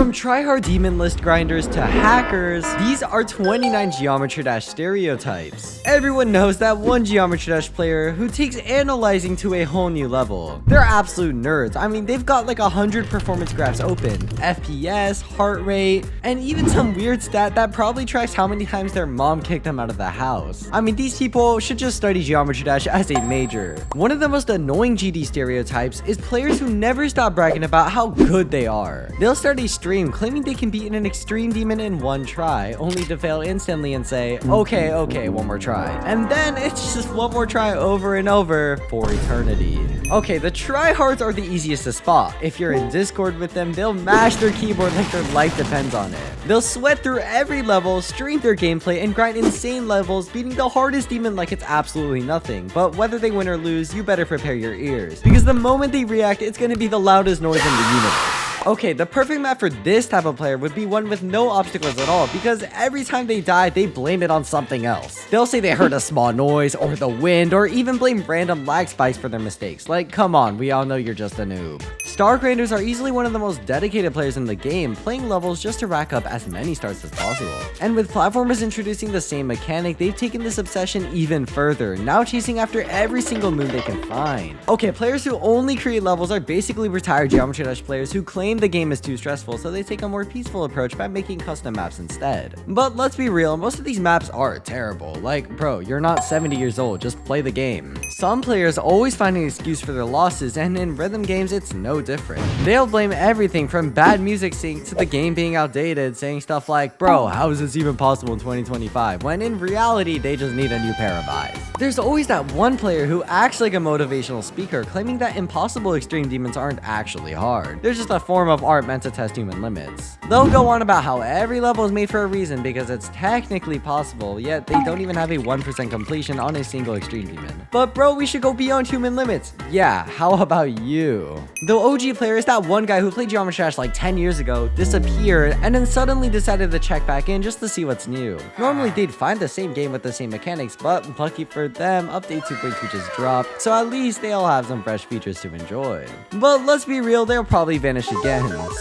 From tryhard demon list grinders to hackers, these are 29 Geometry Dash stereotypes. Everyone knows that one Geometry Dash player who takes analyzing to a whole new level. They're absolute nerds. I mean, they've got like 100 performance graphs open, FPS, heart rate, and even some weird stat that probably tracks how many times their mom kicked them out of the house. I mean, these people should just study Geometry Dash as a major. One of the most annoying GD stereotypes is players who never stop bragging about how good they are. They'll start a stream claiming they can beat an extreme demon in one try, only to fail instantly and say, okay, one more try. And then it's just one more try over and over for eternity. Okay, the tryhards are the easiest to spot. If you're in Discord with them, they'll mash their keyboard like their life depends on it. They'll sweat through every level, stream their gameplay, and grind insane levels, beating the hardest demon like it's absolutely nothing. But whether they win or lose, you better prepare your ears, because the moment they react, it's gonna be the loudest noise in the universe. Okay, the perfect map for this type of player would be one with no obstacles at all, because every time they die, they blame it on something else. They'll say they heard a small noise, or the wind, or even blame random lag spikes for their mistakes. Like, come on, we all know you're just a noob. Star grinders are easily one of the most dedicated players in the game, playing levels just to rack up as many stars as possible. And with platformers introducing the same mechanic, they've taken this obsession even further, now chasing after every single moon they can find. Okay, players who only create levels are basically retired Geometry Dash players who claim the game is too stressful, so they take a more peaceful approach by making custom maps instead. But let's be real, most of these maps are terrible. Like, bro, you're not 70 years old, just play the game. Some players always find an excuse for their losses, and in rhythm games, it's no different. They'll blame everything from bad music sync to the game being outdated, saying stuff like, bro, how is this even possible in 2025? When in reality, they just need a new pair of eyes. There's always that one player who acts like a motivational speaker, claiming that impossible extreme demons aren't actually hard. They're just a form of art meant to test human limits. They'll go on about how every level is made for a reason because it's technically possible, yet they don't even have a 1% completion on a single extreme demon. But bro, we should go beyond human limits. Yeah, how about you? The OG player is that one guy who played Geometry Dash like 10 years ago, disappeared, and then suddenly decided to check back in just to see what's new. Normally they'd find the same game with the same mechanics, but lucky for them, update 2.2 just dropped, so at least they'll have some fresh features to enjoy. But let's be real, they'll probably vanish again.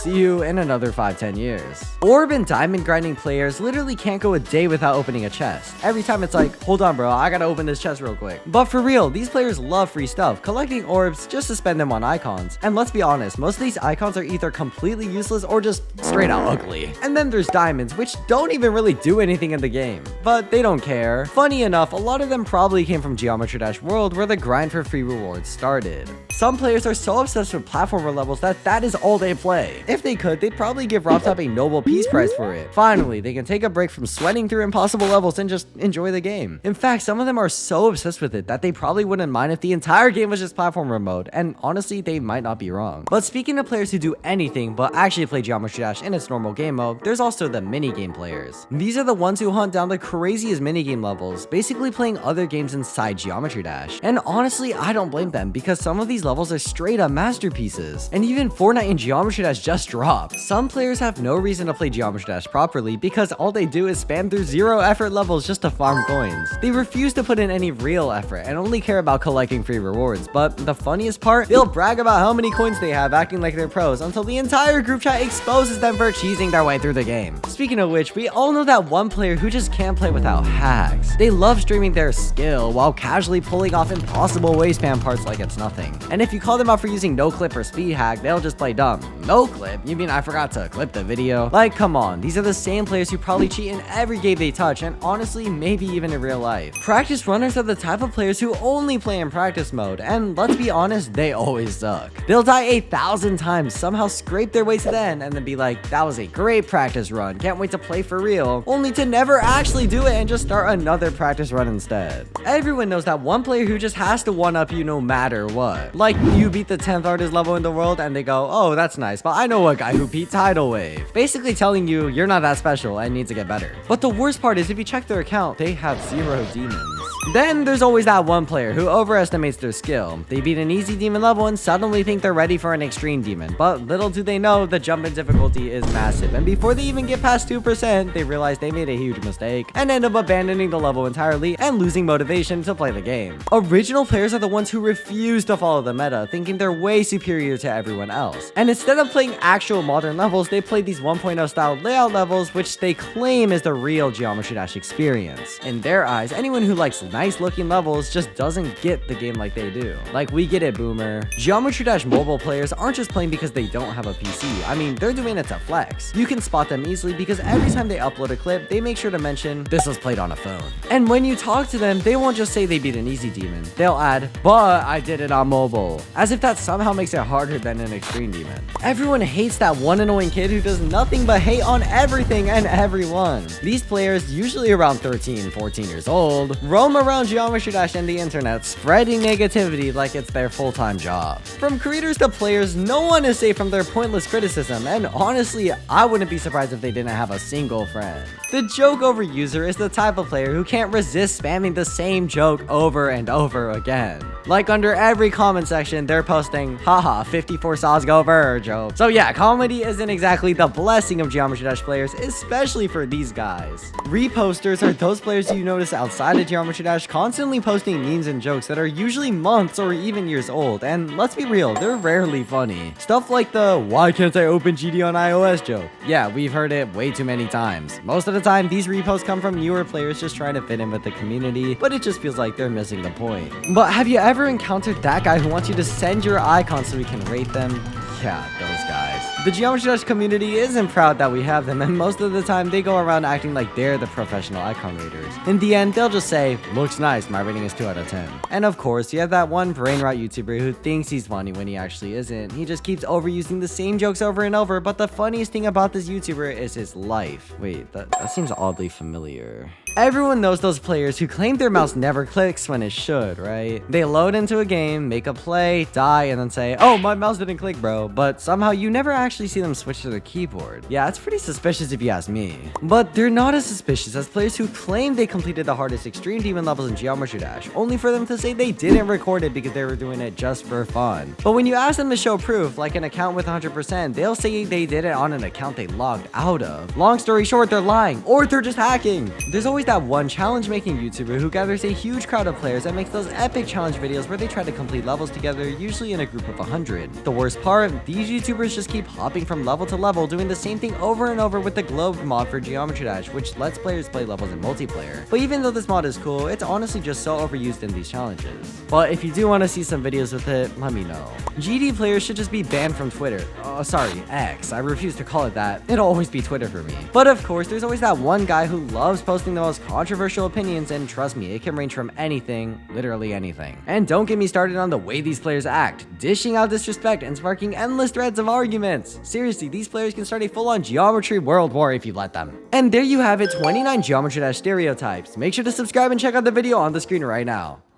See you in another 5-10 years. Orb and diamond grinding players literally can't go a day without opening a chest. Every time it's like, hold on bro, I gotta open this chest real quick. But for real, these players love free stuff, collecting orbs just to spend them on icons. And let's be honest, most of these icons are either completely useless or just straight out ugly. And then there's diamonds, which don't even really do anything in the game, but they don't care. Funny enough, a lot of them probably came from Geometry Dash World, where the grind for free rewards started. Some players are so obsessed with platformer levels that is all they play. If they could, they'd probably give RobTop a Nobel Peace Prize for it. Finally, they can take a break from sweating through impossible levels and just enjoy the game. In fact, some of them are so obsessed with it that they probably wouldn't mind if the entire game was just platformer mode, and honestly, they might not be wrong. But speaking of players who do anything but actually play Geometry Dash in its normal game mode, there's also the minigame players. These are the ones who hunt down the craziest minigame levels, basically playing other games inside Geometry Dash. And honestly, I don't blame them, because some of these levels are straight up masterpieces. And even Fortnite and Geometry Dash just dropped. Some players have no reason to play Geometry Dash properly because all they do is spam through zero effort levels just to farm coins. They refuse to put in any real effort and only care about collecting free rewards. But the funniest part, they'll brag about how many coins they have, acting like they're pros, until the entire group chat exposes them for cheesing their way through the game. Speaking of which, we all know that one player who just can't play without hacks. They love streaming their skill while casually pulling off impossible wave spam parts like it's nothing. And if you call them out for using no clip or speed hack, they'll just play dumb. No clip? You mean I forgot to clip the video? Like, come on, these are the same players who probably cheat in every game they touch, and honestly, maybe even in real life. Practice runners are the type of players who only play in practice mode, and let's be honest, they always suck. They'll die 1,000 times, somehow scrape their way to the end, and then be like, that was a great practice run, can't wait to play for real, only to never actually do it and just start another practice run instead. Everyone knows that one player who just has to one-up you no matter what. Like, you beat the 10th hardest level in the world, and they go, oh, that's nice, but I know a guy who beat Tidal Wave. Basically telling you you're not that special and need to get better. But the worst part is, if you check their account, they have 0 demons. Then there's always that one player who overestimates their skill. They beat an easy demon level and suddenly think they're ready for an extreme demon, but little do they know the jump in difficulty is massive, and before they even get past 2%, they realize they made a huge mistake and end up abandoning the level entirely and losing motivation to play the game. Original players are the ones who refuse to follow the meta, thinking they're way superior to everyone else, and instead of playing actual modern levels, they play these 1.0 style layout levels, which they claim is the real Geometry Dash experience. In their eyes, anyone who likes nice looking levels just doesn't get the game like they do. Like, we get it, boomer. Geometry Dash mobile players aren't just playing because they don't have a PC. I mean, they're doing it to flex. You can spot them easily because every time they upload a clip, they make sure to mention this was played on a phone. And when you talk to them, they won't just say they beat an easy demon. They'll add, but I did it on mobile, as if that somehow makes it harder than an extreme demon. Everyone hates that one annoying kid who does nothing but hate on everything and everyone. These players, usually around 13, 14 years old, roam around Geometry Dash and the internet spreading negativity like it's their full-time job. From creators to players, no one is safe from their pointless criticism, and honestly, I wouldn't be surprised if they didn't have a single friend. The joke over user is the type of player who can't resist spamming the same joke over and over again. Like, under every comment section, they're posting, haha, 54 saws go ver joke. So yeah, comedy isn't exactly the blessing of Geometry Dash players, especially for these guys. Reposters are those players you notice outside of Geometry Dash constantly posting memes and jokes that are usually months or even years old, and let's be real, they're rarely funny. Stuff like the why can't I open GD on iOS joke. Yeah, we've heard it way too many times. Most of the time, these reposts come from newer players just trying to fit in with the community, but it just feels like they're missing the point. But have you ever encountered that guy who wants you to send your icons so we can rate them? Yeah, those guys. The Geometry Dash community isn't proud that we have them, and most of the time they go around acting like they're the professional icon raters. In the end, they'll just say, looks nice, my rating is 2 out of 10. And of course, you have that one brain rot YouTuber who thinks he's funny when he actually isn't. He just keeps overusing the same jokes over and over, but the funniest thing about this YouTuber is his life. Wait, that seems oddly familiar. Everyone knows those players who claim their mouse never clicks when it should, right? They load into a game, make a play, die, and then say, oh, my mouse didn't click, bro. But somehow you never actually see them switch to their keyboard. Yeah, it's pretty suspicious if you ask me. But they're not as suspicious as players who claim they completed the hardest extreme demon levels in Geometry Dash, only for them to say they didn't record it because they were doing it just for fun. But when you ask them to show proof, like an account with 100%, they'll say they did it on an account they logged out of. Long story short, they're lying, or they're just hacking. There's always that one challenge-making YouTuber who gathers a huge crowd of players and makes those epic challenge videos where they try to complete levels together, usually in a group of 100. The worst part, these YouTubers just keep hopping from level to level, doing the same thing over and over with the Globe mod for Geometry Dash, which lets players play levels in multiplayer. But even though this mod is cool, it's honestly just so overused in these challenges. But if you do want to see some videos with it, let me know. GD players should just be banned from Twitter. Oh, sorry, X. I refuse to call it that. It'll always be Twitter for me. But of course, there's always that one guy who loves posting the most controversial opinions, and trust me, it can range from anything, literally anything. And don't get me started on the way these players act, dishing out disrespect and sparking endless threads of arguments. Seriously, these players can start a full-on geometry world war if you let them. And there you have it, 29 Geometry Dash stereotypes. Make sure to subscribe and check out the video on the screen right now.